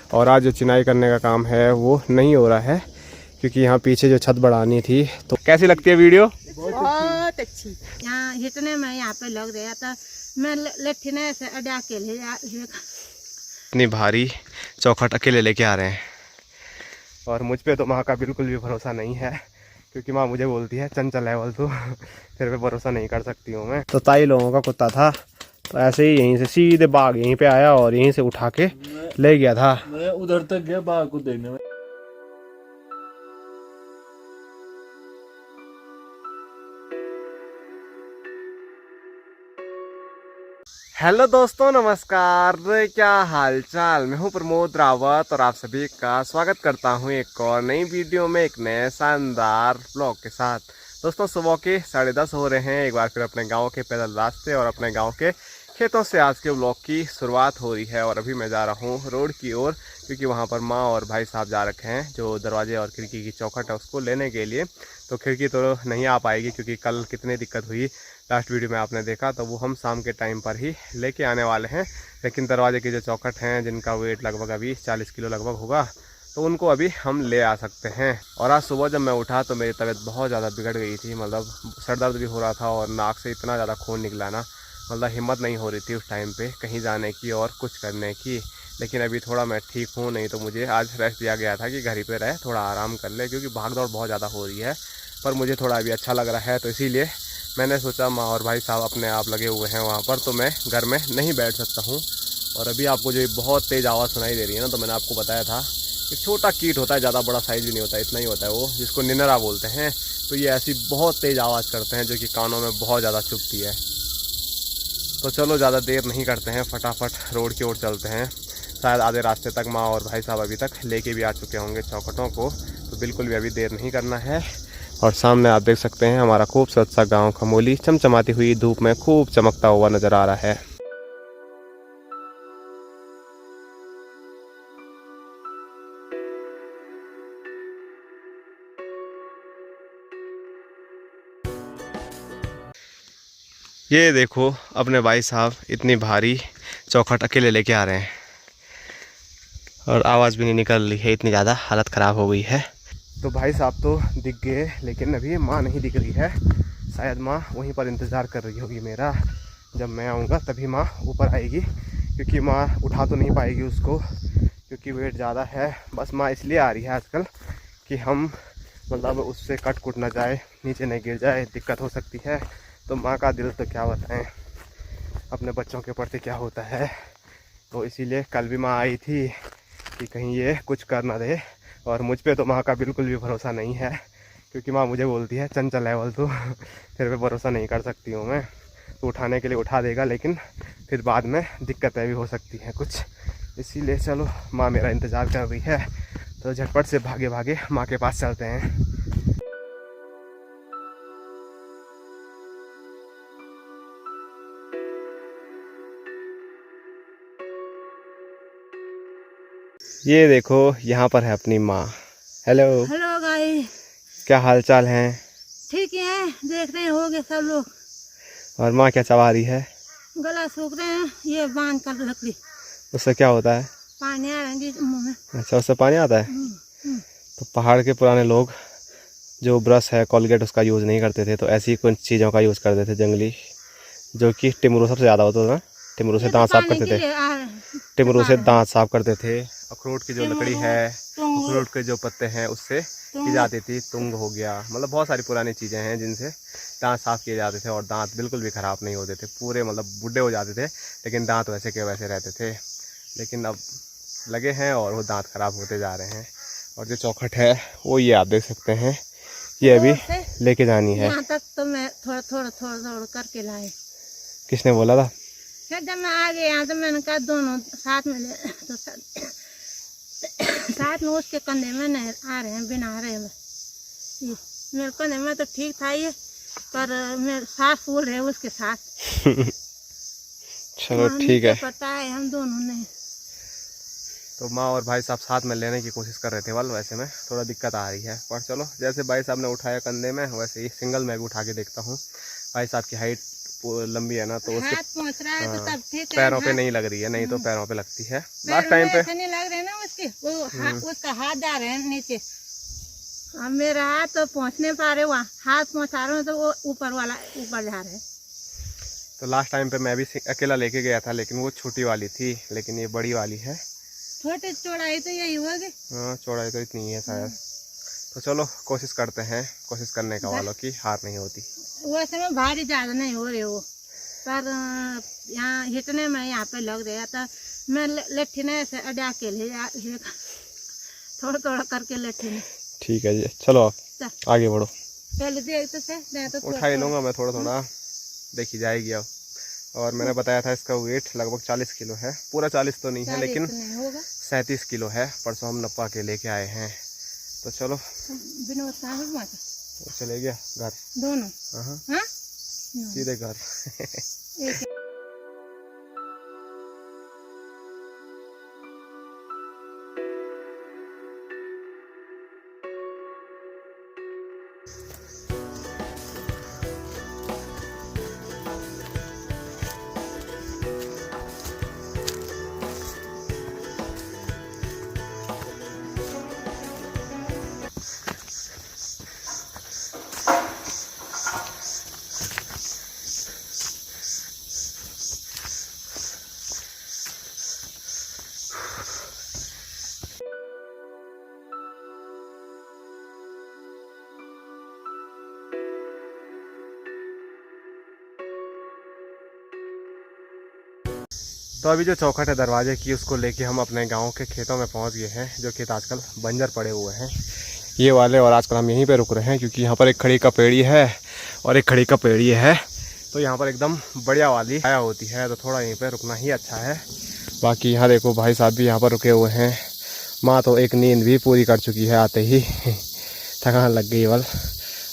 और आज जो चिनाई करने का काम है वो नहीं हो रहा है क्योंकि यहाँ पीछे जो छत बढ़ानी थी। तो कैसी लगती है वीडियो? बहुत अच्छी। यहाँ हिटने में यहाँ पे लग रहा था, मैं लट्ठी ने ऐसे अड़ा के ले इतनी भारी चौखट अकेले लेके आ रहे हैं और मुझ पे तो माँ का बिल्कुल भी भरोसा नहीं है क्योंकि माँ मुझे बोलती है चंचल है बोल, तो फिर पे भरोसा नहीं कर सकती हूँ मैं। तो ताई लोगों का कुत्ता था, तो ऐसे ही यहीं से सीधे बाघ यहीं पे आया और यहीं से उठा के ले गया था। मैं उधर तक गया बाघ को देखने में। हेलो दोस्तों, नमस्कार। क्या हाल चाल? मैं हूं प्रमोद रावत और आप सभी का स्वागत करता हूं एक और नई वीडियो में, एक नए शानदार ब्लॉग के साथ। दोस्तों, सुबह के 10:30 हो रहे हैं। एक बार फिर अपने गांव के पैदल रास्ते और अपने गांव के खेतों से आज के ब्लॉग की शुरुआत हो रही है। और अभी मैं जा रहा हूं रोड की ओर क्योंकि वहां पर माँ और भाई साहब जा रखे हैं जो दरवाजे और खिड़की की चौखट है उसको लेने के लिए। तो खिड़की तो नहीं आ पाएगी क्योंकि कल कितनी दिक्कत हुई, लास्ट वीडियो में आपने देखा, तो वो हम शाम के टाइम पर ही लेके आने वाले हैं। लेकिन दरवाजे की जो चौखट हैं जिनका वेट लगभग अभी 40 किलो लगभग होगा, तो उनको अभी हम ले आ सकते हैं। और आज सुबह जब मैं उठा तो मेरी तबीयत बहुत ज़्यादा बिगड़ गई थी, मतलब सर दर्द भी हो रहा था और नाक से इतना ज़्यादा खून निकला ना, मतलब हिम्मत नहीं हो रही थी उस टाइम पे कहीं जाने की और कुछ करने की। लेकिन अभी थोड़ा मैं ठीक हूँ, नहीं तो मुझे आज रेस्ट दिया गया था कि घर ही पे रहे, थोड़ा आराम कर ले, क्योंकि भाग दौड़ बहुत ज़्यादा हो रही है। पर मुझे थोड़ा अभी अच्छा लग रहा है, तो इसीलिए मैंने सोचा माँ और भाई साहब अपने आप लगे हुए हैं वहाँ पर, तो मैं घर में नहीं बैठ सकता हूँ। और अभी आपको जो बहुत तेज़ आवाज़ सुनाई दे रही है ना, तो मैंने आपको बताया था एक छोटा कीट होता है, ज़्यादा बड़ा साइज़ भी नहीं होता, इतना ही होता है वो, जिसको निनरा बोलते हैं। तो ये ऐसी बहुत तेज़ आवाज़ करते हैं जो कि कानों में बहुत ज़्यादा चुभती है। तो चलो ज़्यादा देर नहीं करते हैं, फटाफट रोड की ओर चलते हैं। शायद आधे रास्ते तक माँ और भाई साहब अभी तक लेके भी आ चुके होंगे चौखटों को, तो बिल्कुल भी अभी देर नहीं करना है। और सामने आप देख सकते हैं हमारा खूबसूरत सा गांव खमोली चमचमाती हुई धूप में खूब चमकता हुआ नज़र आ रहा है। ये देखो अपने भाई साहब इतनी भारी चौखट अकेले लेके आ रहे हैं और आवाज़ भी नहीं निकल रही है, इतनी ज़्यादा हालत ख़राब हो गई है। तो भाई साहब तो दिख गए, लेकिन अभी माँ नहीं दिख रही है। शायद माँ वहीं पर इंतज़ार कर रही होगी मेरा, जब मैं आऊँगा तभी माँ ऊपर आएगी, क्योंकि माँ उठा तो नहीं पाएगी उसको क्योंकि वेट ज़्यादा है। बस माँ इसलिए आ रही है आजकल कि हम मतलब उससे कट कुट ना जाए, नीचे नहीं गिर जाए, दिक्कत हो सकती है। तो माँ का दिल तो क्या बताएं अपने बच्चों के प्रति क्या होता है। तो इसीलिए कल भी माँ आई थी कि कहीं ये कुछ कर ना दे, और मुझ पे तो माँ का बिल्कुल भी भरोसा नहीं है क्योंकि माँ मुझे बोलती है चंचल है बोल, तो फिर पे भरोसा नहीं कर सकती हूँ मैं। तो उठाने के लिए उठा देगा, लेकिन फिर बाद में दिक्कतें भी हो सकती हैं कुछ। इसीलिए चलो, माँ मेरा इंतज़ार कर रही है, तो झटपट से भागे भागे माँ के पास चलते हैं। ये देखो यहाँ पर है अपनी माँ। हेलो हेलो गाइस, क्या हाल चाल है? ठीक है, देख रहे हो गए सब लोग। और माँ क्या चबा रही है? गला सूख रहे हैं, ये बांध कर लकड़ी। उससे क्या होता है? पानी आ रहा है मुँह में। अच्छा, उससे पानी आता है। तो पहाड़ के पुराने लोग जो ब्रश है, कोलगेट, उसका यूज़ नहीं करते थे, तो ऐसी कुछ चीज़ों का यूज़ करते थे जंगली, जो कि टिमरू सबसे ज़्यादा होता था ना, टिमरू से दांत साफ करते थे। टिमरू से दांत साफ करते थे। अखरोट की जो लकड़ी है, अखरोट के जो पत्ते हैं, उससे की जाती थी। तुंग हो गया, मतलब बहुत सारी पुरानी चीज़ें हैं जिनसे दांत साफ किए जाते थे और दांत बिल्कुल भी ख़राब नहीं होते थे, पूरे मतलब बूढ़े हो जाते थे, लेकिन दांत वैसे के वैसे रहते थे। लेकिन अब लगे हैं और वो दांत ख़राब होते जा रहे हैं। और जो चौखट है वो ये आप देख सकते हैं, ये अभी लेके जानी है। यहाँ तक तो मैं थोड़ा थोड़ा थोड़ा थोड़ा करके लाए। किसने बोला था? फिर जब मैं आ गई यहाँ तो मैंने कहा दोनों साथ में ले, तो साथ में उसके कंधे में नहीं आ रहे हैं, बिना आ रहे हैं। ये मेरे कंधे में तो ठीक था ये, पर मेरे सांस फूल रहे उसके साथ। चलो ठीक है। पता है हम दोनों ने। तो माँ और भाई साहब साथ में लेने की कोशिश कर रहे थे, वाल वैसे में थोड़ा दिक्कत आ रही है, पर चलो, जैसे भाई साहब ने उठाया कंधे में, वैसे ही सिंगल मैं भी उठा के देखता हूँ। भाई साहब की हाइट लंबी है ना, तो उसके हाथ पहुँच रहा है तो तब ठीक है। पैरों पे नहीं लग रही है, नहीं तो पैरों पे लगती है लास्ट पैरों टाइम में पे। ऐसे नहीं लग रहे ना उसके, वो उसका हाथ जा रहे हैं नीचे। अब मेरा हाथ तो पहुँच नहीं पा रहे, वहाँ हाथ पहुँचा रहे हो तो वो ऊपर वाला ऊपर जा रहे हैं। तो लास्ट टाइम पे मैं भी अकेला लेके गया था, लेकिन वो छोटी वाली थी, लेकिन ये बड़ी वाली है। छोटे चौड़ाई तो यही होगी। हाँ, चौड़ाई तो इतनी है शायद। तो चलो कोशिश करते हैं, कोशिश करने का वालों की हार नहीं होती। वैसे में भारी ज़्यादा नहीं हो रहे वो, पर यहाँ हिटने में यहाँ पे लग रहा था। मैं लट्ठी ने ऐसे अड़ा के ले थोड़ा थोड़ा करके लट्ठी ने। ठीक है जी, चलो आप आगे बढ़ो। पहले देखते थे, मैं तो उठा ही लूँगा मैं थोड़ा थोड़ा, देखी जाएगी अब। और मैंने बताया था इसका वेट लगभग 40 किलो है, पूरा 40 तो नहीं है, लेकिन 37 किलो है। परसों हम नपा के लेके आए हैं। तो चलो विनोद कहाँ है वहाँ? वो चले गया घर। दोनों हाँ, हाँ सीधे घर। एक तो अभी जो चौखट है दरवाजे की, उसको लेके हम अपने गांव के खेतों में पहुंच गए हैं, जो खेत आजकल बंजर पड़े हुए हैं ये वाले। और आजकल हम यहीं पे रुक रहे हैं, क्योंकि यहाँ पर एक खड़ी का पेड़ी है और एक खड़ी का पेड़ी है। तो यहाँ पर एकदम बढ़िया वाली छाया होती है, तो थोड़ा यहीं पे रुकना ही अच्छा है। बाकी यहाँ देखो भाई साहब भी यहाँ पर रुके हुए हैं। माँ तो एक नींद भी पूरी कर चुकी है आते ही, थकान लग गई बल।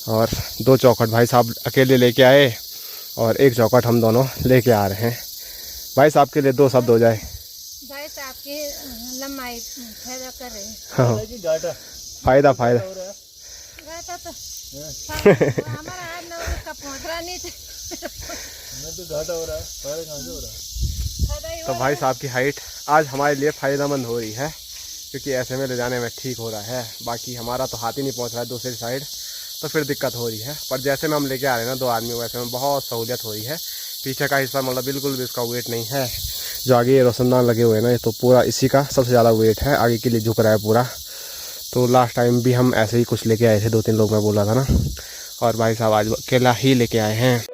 और 2 चौखट भाई साहब अकेले लेके आए और 1 चौखट हम दोनों लेके आ रहे हैं। भाई साहब के लिए 2 शब्द हो जाए। भाई साहब की लंबाई फायदा कर रहे हैं। हाँ, फायदा फायदा घाटा तो हमारा हाथ ना उसका पहुँच रहा नहीं थे। मैं तो घाटा हो रहा है, फायदा कहाँ से हो रहा है? फायदा ही हो तो रहा भाई साहब की हाइट आज हमारे लिए फ़ायदेमंद हो रही है, क्योंकि ऐसे में ले जाने में ठीक हो रहा है। बाकी हमारा तो हाथ ही नहीं पहुंच रहा है दूसरी साइड, तो फिर दिक्कत हो रही है। पर जैसे में हम लेके आ रहे हैं ना 2 आदमी, वैसे में बहुत सहूलियत हो रही है। पीछे का हिस्सा मतलब बिल्कुल भी इसका वेट नहीं है। जो आगे ये रोशनदान लगे हुए हैं ना, ये तो पूरा इसी का सबसे ज़्यादा वेट है, आगे के लिए झुक रहा है पूरा। तो लास्ट टाइम भी हम ऐसे ही कुछ लेके आए थे, 2-3 लोग मैं बोला था ना, और भाई साहब आज अकेला ही लेके आए हैं।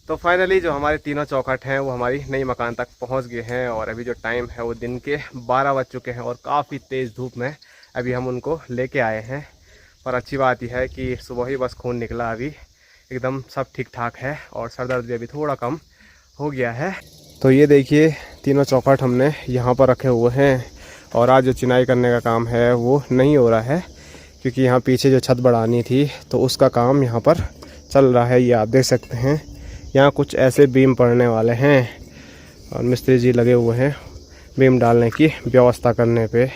तो फाइनली जो हमारे तीनों चौखट हैं वो हमारी नई मकान तक पहुंच गए हैं। और अभी जो टाइम है वो दिन के 12 बज चुके हैं और काफ़ी तेज़ धूप में अभी हम उनको लेके आए हैं। पर अच्छी बात यह है कि सुबह ही बस खून निकला, अभी एकदम सब ठीक ठाक है और सर दर्द भी अभी थोड़ा कम हो गया है। तो ये देखिए तीनों चौखट हमने यहाँ पर रखे हुए हैं। और आज जो चिनाई करने का काम है वो नहीं हो रहा है, क्योंकि यहाँ पीछे जो छत बढ़ानी थी तो उसका काम यहाँ पर चल रहा है। ये आप देख सकते हैं, यहाँ कुछ ऐसे बीम पड़ने वाले हैं और मिस्त्री जी लगे हुए हैं बीम डालने की व्यवस्था करने पे।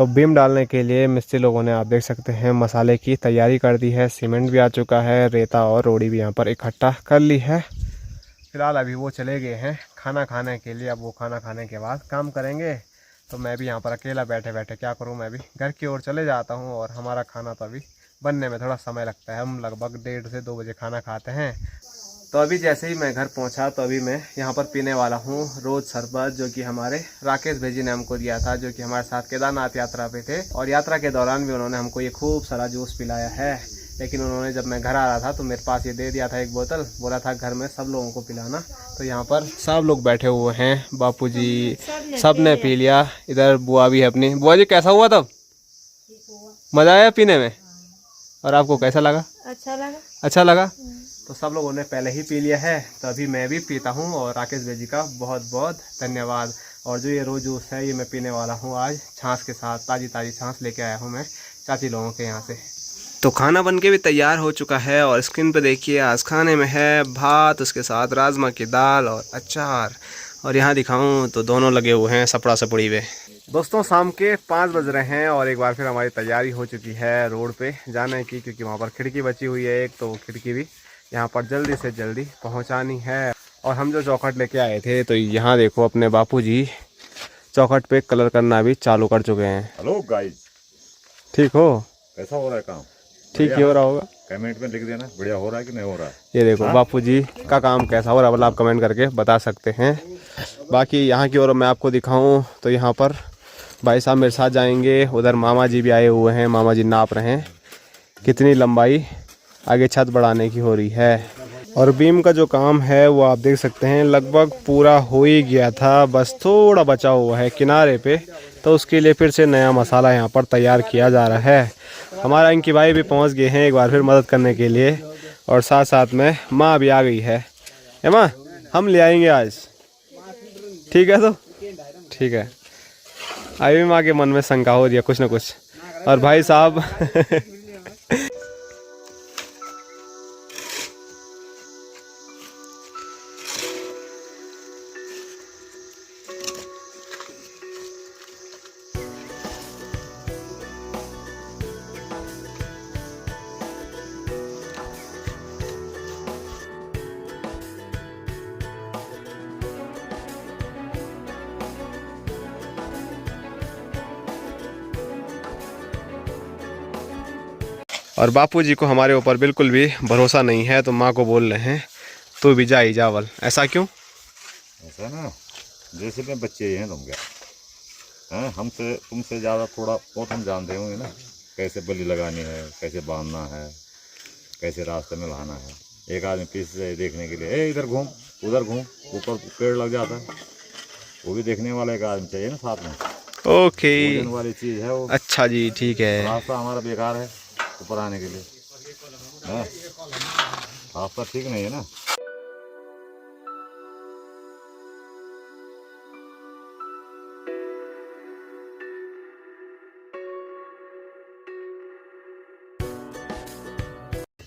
तो बीम डालने के लिए मिस्त्री लोगों ने आप देख सकते हैं मसाले की तैयारी कर दी है। सीमेंट भी आ चुका है, रेता और रोड़ी भी यहाँ पर इकट्ठा कर ली है। फिलहाल अभी वो चले गए हैं खाना खाने के लिए। अब वो खाना खाने के बाद काम करेंगे। तो मैं भी यहाँ पर अकेला बैठे बैठे क्या करूँ, मैं भी घर की ओर चले जाता हूँ। और हमारा खाना तो अभी बनने में थोड़ा समय लगता है। हम लगभग 1:30 से 2 बजे खाना खाते हैं। तो अभी जैसे ही मैं घर पहुंचा तो अभी मैं यहाँ पर पीने वाला हूँ रोज़ शरबत, जो कि हमारे राकेश भाई ने हमको दिया था, जो कि हमारे साथ केदारनाथ यात्रा पे थे। और यात्रा के दौरान भी उन्होंने हमको ये खूब सारा जूस पिलाया है। लेकिन उन्होंने जब मैं घर आ रहा था तो मेरे पास ये दे दिया था एक बोतल, बोला था घर में सब लोगों को पिलाना। तो यहाँ पर सब लोग बैठे हुए हैं, बापूजी सब ने पी लिया। इधर बुआ भी है अपनी। बुआ जी कैसा हुआ तब? मज़ा आया पीने में? और आपको कैसा लगा? अच्छा लगा। तो सब लोगों ने पहले ही पी लिया है, तो अभी मैं भी पीता हूँ। और राकेश भाई जी का बहुत बहुत धन्यवाद। और जो ये रोज जूस है ये मैं पीने वाला हूँ आज छाछ के साथ। ताज़ी ताज़ी छाछ लेके आया हूँ मैं चाची लोगों के यहाँ से। तो खाना बन के भी तैयार हो चुका है और स्क्रीन पे देखिए आज खाने में है भात, उसके साथ राजमा की दाल और अचार। और यहाँ दिखाऊँ तो दोनों लगे हुए हैं सपड़ा सपड़ी में। दोस्तों शाम के 5 बज रहे हैं और एक बार फिर हमारी तैयारी हो चुकी है रोड पे जाने की, क्योंकि वहाँ पर खिड़की बची हुई है एक, तो वो खिड़की भी यहाँ पर जल्दी से जल्दी पहुँचानी है। और हम जो चौखट लेके आए थे तो यहाँ देखो अपने बापूजी चौखट पे कलर करना भी चालू कर चुके हैं। हेलो गाइस, ठीक हो? कैसा हो रहा है काम? ठीक ही हो रहा होगा। कमेंट में लिख देना बढ़िया हो रहा है कि नहीं हो रहा है। ये देखो बापूजी का काम कैसा हो रहा है, मतलब आप कमेंट करके बता सकते हैं। बाकी यहाँ की ओर मैं आपको दिखाऊं तो यहाँ पर भाई साहब मेरे साथ जाएंगे। उधर मामा जी भी आए हुए हैं, मामा जी नाप रहे हैं कितनी लंबाई आगे छत बढ़ाने की हो रही है। और बीम का जो काम है वो आप देख सकते हैं लगभग पूरा हो ही गया था, बस थोड़ा बचा हुआ है किनारे पे। तो उसके लिए फिर से नया मसाला यहाँ पर तैयार किया जा रहा है। हमारा इनकी भाई भी पहुँच गए हैं एक बार फिर मदद करने के लिए। और साथ साथ में माँ भी आ गई है। माँ हम ले आएंगे आज, ठीक है? तो ठीक है। अभी माँ के मन में शंका हो रही है कुछ ना कुछ। और भाई साहब और बापूजी को हमारे ऊपर बिल्कुल भी भरोसा नहीं है, तो माँ को बोल रहे हैं तू भी जा ही जावल। ऐसा क्यों? ऐसा ना जैसे में बच्चे ही हैं तुम क्या हैं, हमसे तुमसे ज़्यादा थोड़ा बहुत हम जानते होंगे ना, कैसे बलि लगानी है, कैसे बांधना है, कैसे रास्ते में लाना है। एक आदमी पीछे से देखने के लिए इधर घूम उधर घूम, ऊपर पेड़ लग जाता है, वो भी देखने वाला एक आदमी चाहिए ना साथ में। ओके वाली चीज़ है वो। अच्छा जी ठीक है। रास्ता हमारा बेकार है ऊपर आने के लिए, रास्ता ठीक नहीं है ना।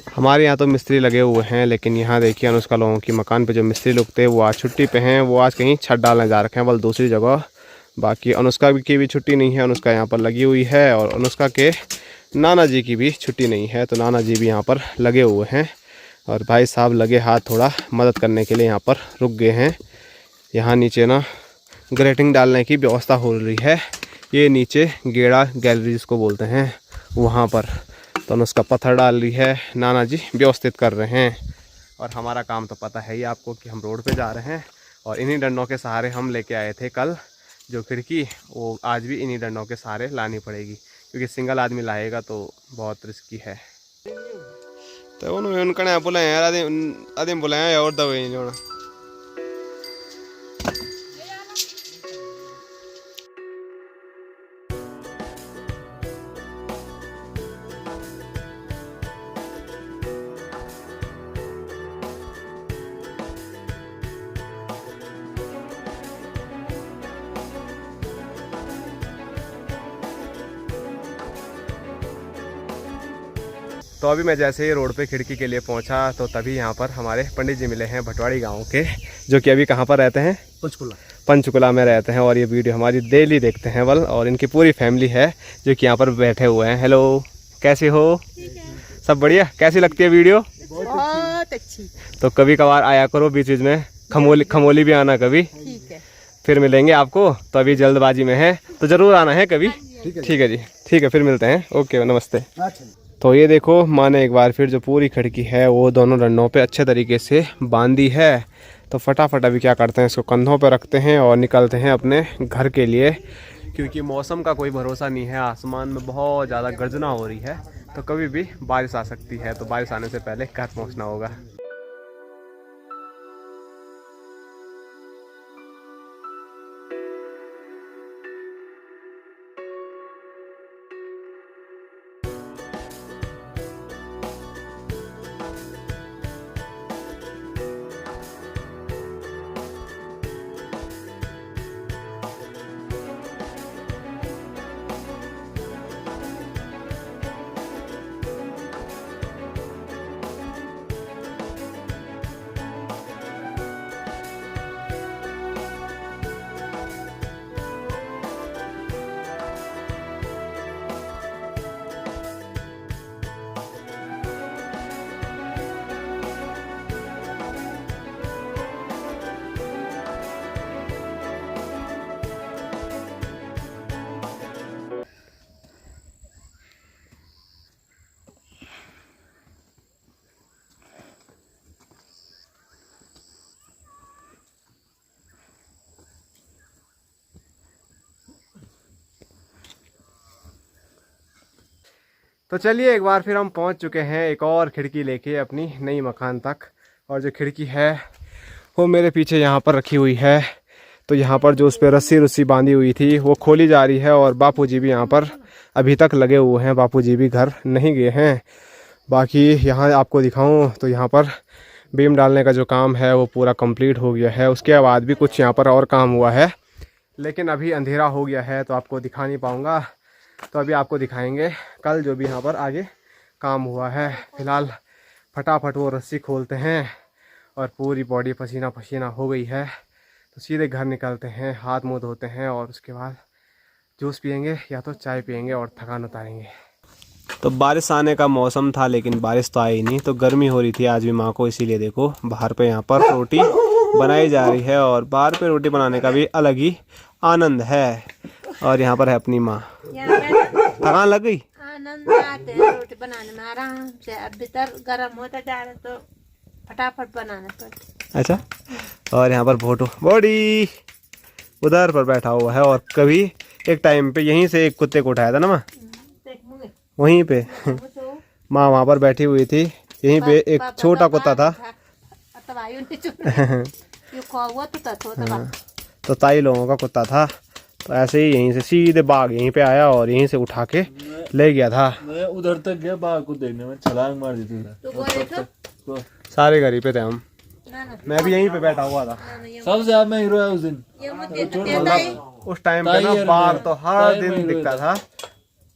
हमारे यहाँ तो मिस्त्री लगे हुए हैं, लेकिन यहाँ देखिए अनुष्का लोगों की मकान पे जो मिस्त्री लोग थे वो आज छुट्टी पे हैं। वो आज कहीं छत डालने जा रखे हैं, बल दूसरी जगह। बाकी अनुष्का की भी छुट्टी नहीं है, अनुष्का यहाँ पर लगी हुई है। और अनुष्का के नाना जी की भी छुट्टी नहीं है, तो नाना जी भी यहाँ पर लगे हुए हैं। और भाई साहब लगे हाथ थोड़ा मदद करने के लिए यहाँ पर रुक गए हैं। यहाँ नीचे ना ग्रेटिंग डालने की व्यवस्था हो रही है। ये नीचे गेड़ा गैलरी जिसको बोलते हैं वहाँ पर, तो उसका पत्थर डाल रही है, नाना जी व्यवस्थित कर रहे हैं। और हमारा काम तो पता है ही आपको कि हम रोड पे जा रहे हैं। और इन्हीं डंडों के सहारे हम लेके आए थे कल जो खिड़की, वो आज भी इन्हीं डंडों के सहारे लानी पड़ेगी, क्योंकि सिंगल आदमी लाएगा तो बहुत रिस्की है। तो उन्होंने बुलाया यार, आदमी बुलाया और दवाई जो तो अभी मैं जैसे ही रोड पे खिड़की के लिए पहुंचा तो तभी यहाँ पर हमारे पंडित जी मिले हैं भटवाड़ी गांव के, जो कि अभी कहाँ पर रहते हैं? पंचकुला में रहते हैं और ये वीडियो हमारी डेली देखते हैं बल, और इनकी पूरी फैमिली है जो कि यहाँ पर बैठे हुए हैं। हेलो, कैसे हो? सब बढ़िया। कैसी लगती है वीडियो? बहुत अच्छी। तो कभी कभार आया करो बीच बीच में, खमोली भी आना कभी। ठीक है, फिर मिलेंगे आपको। तो अभी जल्दबाजी में है तो ज़रूर आना है कभी। ठीक है जी, ठीक है, फिर मिलते हैं। ओके, नमस्ते। तो ये देखो, माँ ने एक बार फिर जो पूरी खिड़की है वो दोनों डंडों पे अच्छे तरीके से बांधी है। तो फटाफट अभी क्या करते हैं, इसको कंधों पे रखते हैं और निकलते हैं अपने घर के लिए, क्योंकि मौसम का कोई भरोसा नहीं है। आसमान में बहुत ज़्यादा गर्जना हो रही है, तो कभी भी बारिश आ सकती है। तो बारिश आने से पहले घर पहुँचना होगा। तो चलिए, एक बार फिर हम पहुंच चुके हैं एक और खिड़की लेके अपनी नई मकान तक। और जो खिड़की है वो मेरे पीछे यहाँ पर रखी हुई है। तो यहाँ पर जो उस पर रस्सी बांधी हुई थी वो खोली जा रही है, और बापूजी भी यहाँ पर अभी तक लगे हुए हैं। बापूजी भी घर नहीं गए हैं। बाकी यहाँ आपको दिखाऊं तो यहाँ पर बीम डालने का जो काम है वो पूरा कंप्लीट हो गया है। उसके बाद भी कुछ यहाँ पर और काम हुआ है, लेकिन अभी अंधेरा हो गया है तो आपको दिखा नहीं पाऊँगा। तो अभी आपको दिखाएंगे कल जो भी यहाँ पर आगे काम हुआ है। फिलहाल फटाफट वो रस्सी खोलते हैं, और पूरी बॉडी पसीना पसीना हो गई है। तो सीधे घर निकलते हैं, हाथ मुँह धोते हैं, और उसके बाद जूस पियेंगे या तो चाय पियेंगे और थकान उतारेंगे। तो बारिश आने का मौसम था, लेकिन बारिश तो आई नहीं। तो गर्मी हो रही थी आज भी माँ को, इसीलिए देखो बाहर पे यहाँ पर रोटी बनाई जा रही है, और बाहर पे रोटी बनाने का भी अलग ही आनंद है। और यहाँ पर है अपनी माँ। थकान लग गई? आनंद आते हैं रोटी बनाने में आराम से। अब भीतर गर्म होता जा रहा तो फटाफट बनाना पड़ता। अच्छा। और यहाँ पर भोटू बॉडी उधर पर बैठा हुआ है, और कभी एक टाइम पे यहीं से एक कुत्ते को उठाया था ना माँ, वहीं पे माँ वहाँ पर बैठी हुई थी। यहीं पे एक छोटा कुत्ता था। तो ताई लोगों का कुत्ता था। तो ऐसे ही यहीं से सीधे बाघ यहीं पे आया और यहीं से उठा के ले गया था। मैं उधर तक गया बाघ को देखने में, छलांग मार दी थी। तो सारे घर ही पे थे हम। मैं भी यहीं पे बैठा हुआ था। सबसे ज्यादा मैं हीरो है उस दिन। उस टाइम पे ना बाघ तो हर दिन दिखता था।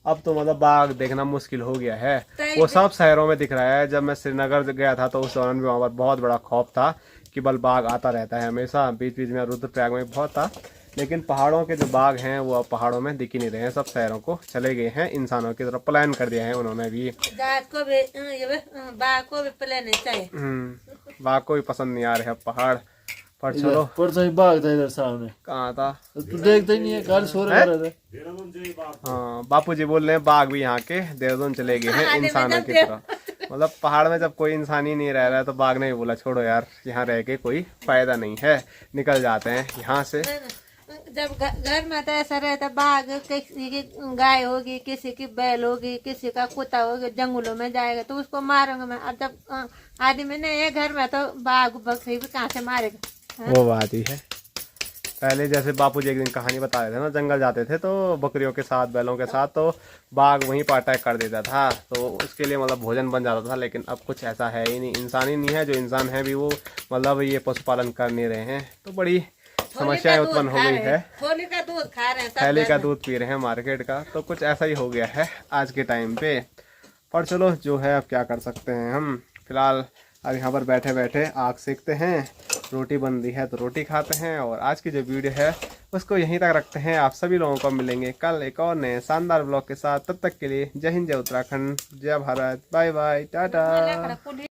अब तो मतलब बाघ देखना मुश्किल हो गया है। वो सब शहरों में दिख रहा है। जब मैं श्रीनगर गया था तो उस दौरान भी वहाँ पर बहुत बड़ा खौफ था कि बल बाघ आता रहता है हमेशा। बीच बीच में रुद्रप्रयाग में बहुत था, लेकिन पहाड़ों के जो बाघ हैं वो अब पहाड़ों में दिख ही नहीं रहे हैं। सब शहरों को चले गए हैं, इंसानों की तरफ पलायन कर दिया है उन्होंने भी। बाघ को भी पलायन चाहिए। बाघ को भी पसंद नहीं आ रहे अब पहाड़ पर। चलो, परसों ही बाघ था इधर सामने। कहाँ था? तू देखता ही नहीं है, कल सो रहे थे। हाँ, बापूजी बोल रहे हैं बाघ भी यहाँ के देहरादून चले गए हैं इंसानों की तरह। मतलब पहाड़ में जब कोई इंसान ही नहीं रह रहा है तो बाघ ने भी बोला छोड़ो यार, यहाँ रह के कोई फायदा नहीं है, निकल जाते हैं यहाँ से। जब घर में तो ऐसा रहता, बाघ किसी की गाय होगी, किसी की बैल होगी, किसी का कुत्ता होगी, जंगलों में जाएगा तो उसको मारूंगा मैं। अब जब आदमी नहीं है घर में तो बाघ बकरी भी कहाँ से मारेगा? वो बात ही है। पहले जैसे बापूजी एक दिन कहानी बता रहे थे ना, जंगल जाते थे तो बकरियों के साथ, बैलों के साथ, तो बाघ वहीं पर अटैक कर देता था। तो उसके लिए मतलब भोजन बन जाता था। लेकिन अब कुछ ऐसा है ही नहीं, इंसान ही नहीं है। जो इंसान है भी वो मतलब ये पशुपालन कर नहीं रहे हैं। तो बड़ी समस्याएं उत्पन्न हो गई है। थैली का दूध खा रहे हैं, थैली का दूध पी रहे हैं मार्केट का। तो कुछ ऐसा ही हो गया है आज के टाइम पे। पर चलो जो है अब क्या कर सकते हैं हम। फिलहाल अब यहाँ पर बैठे बैठे आग सेकते हैं, रोटी बन रही है तो रोटी खाते हैं। और आज की जो वीडियो है उसको यहीं तक रखते हैं। आप सभी लोगों को मिलेंगे कल एक और नए शानदार ब्लॉग के साथ। तब तक के लिए जय हिंद, जय उत्तराखंड, जय भारत, बाय बाय, टाटा।